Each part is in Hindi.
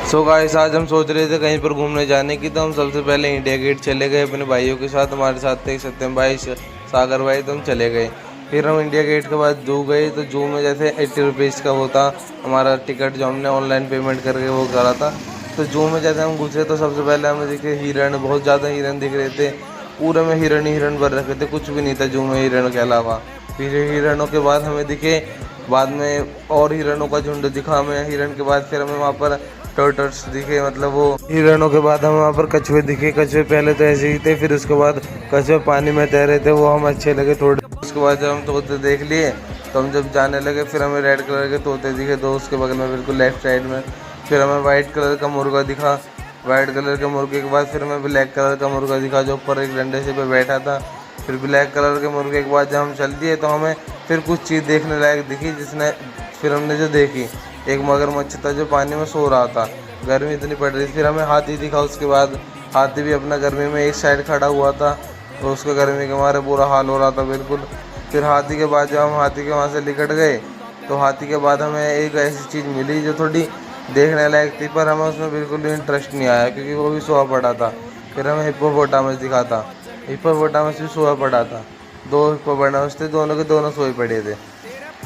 सो गाइस आज हम सोच रहे थे कहीं पर घूमने जाने की, तो हम सबसे पहले इंडिया गेट चले गए अपने भाइयों के साथ। हमारे साथ थे सत्यम भाई, सागर भाई, तो हम चले गए। फिर हम इंडिया गेट के बाद जू गए। तो जू में जैसे 80 रुपीज़ का वो था हमारा टिकट, जो हमने ऑनलाइन पेमेंट करके वो करा था। तो जू में जैसे हम घुसे तो सबसे पहले हमें दिखे हिरण, बहुत ज़्यादा हिरण दिख रहे थे। पूरे में हिरण ही हिरण भर रखे थे, कुछ भी नहीं था जू में हिरण के अलावा। फिर हिरणों के बाद हमें दिखे, बाद में और हिरणों का झुंड दिखा हमें। हिरण के बाद फिर हमें वहाँ पर टर्टल्स दिखे, मतलब वो हिरणों के बाद हमें वहाँ पर कछुए दिखे। कछुए पहले तो ऐसे ही थे, फिर उसके बाद कछुए पानी में तैर रहे थे, वो हम अच्छे लगे थोड़े। उसके बाद जब हम तोते देख लिए तो हम जब जाने लगे, फिर हमें रेड कलर के तोते दिखे दो उसके बगल में बिल्कुल लेफ्ट साइड में। फिर हमें वाइट कलर का मुर्गा दिखा। वाइट कलर के मुर्गे के बाद फिर हमें ब्लैक कलर का मुर्गा दिखा, जो ऊपर एक डंडे से पे बैठा था। फिर ब्लैक कलर के मुर्गे के बाद जब हम चल दिए तो हमें फिर कुछ चीज़ देखने लायक दिखी, जिसने फिर हमने जो देखी, एक मगरमच्छ था जो पानी में सो रहा था। गर्मी इतनी पड़ रही थी। फिर हमें हाथी दिखा। उसके बाद हाथी भी अपना गर्मी में एक साइड खड़ा हुआ था, तो उसको गर्मी के मारे बुरा हाल हो रहा था बिल्कुल। फिर हाथी के बाद जब हम हाथी के वहाँ से निकट गए तो हाथी के बाद हमें एक ऐसी चीज़ मिली जो थोड़ी देखने लायक थी, पर हमें उसमें बिल्कुल भी इंटरेस्ट नहीं आया क्योंकि वो भी सोया पड़ा था। फिर हमें हिप्पोपोटामस दिखा था। हिप्पोपोटामस भी सोया पड़ा था। दो हिप्पोपोटामस थे, दोनों के दोनों सोए पड़े थे।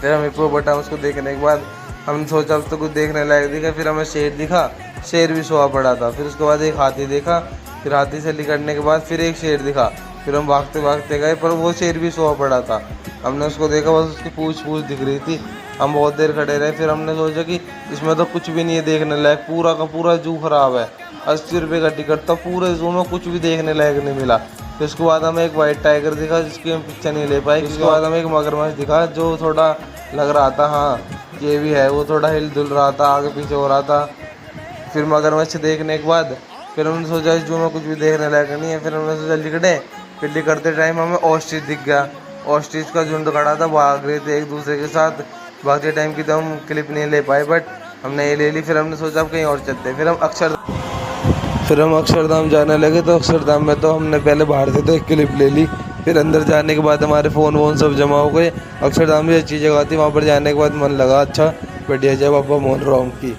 फिर हम हिप्पोपोटामस को देखने के बाद हमने सोचा अब तो कुछ देखने लायक दिखा। फिर हमें शेर दिखा, शेर भी सोया पड़ा था। फिर उसके बाद एक हाथी देखा। फिर हाथी से निकलने के बाद फिर एक शेर दिखा। फिर हम भागते भागते गए, पर वो शेर भी सोया पड़ा था। हमने उसको देखा, बस उसकी पूछ दिख रही थी। हम बहुत देर खड़े रहे। फिर हमने सोचा कि इसमें तो कुछ भी नहीं है देखने लायक, पूरा का पूरा जू खराब है। 80 रुपये का टिकट था, पूरे जू में कुछ भी देखने लायक नहीं मिला। फिर उसके बाद हमें एक वाइट टाइगर दिखा जिसकी हम पिक्चर नहीं ले पाए। उसके बाद हमें एक मगरमच्छ दिखा जो थोड़ा लग रहा था हाँ ये भी है, वो थोड़ा हिल डुल रहा था, आगे पीछे हो रहा था। फिर मगरमच्छ देखने के बाद फिर हमने सोचा इस जू में कुछ भी देखने लायक नहीं है। फिर हमने सोचा लिकड़े। फिर लिकड़ते टाइम हमें ऑस्ट्रिच दिख गया। ऑस्ट्रिच का झुंड खड़ा था, भाग रहे थे एक दूसरे के साथ। भागते टाइम की तो हम क्लिप नहीं ले पाए, बट हमने ये ले ली। फिर हमने सोचा अब कहीं और चलते। फिर हम अक्षरधाम जाने लगे। तो अक्षरधाम में तो हमने पहले बाहर से तो एक क्लिप ले ली। फिर अंदर जाने के बाद हमारे फ़ोन वोन सब जमा हो गए। अक्षरधाम भी अच्छी जगह थी, वहाँ पर जाने के बाद मन लगा अच्छा बढ़िया जय बाबा मोहन राम की।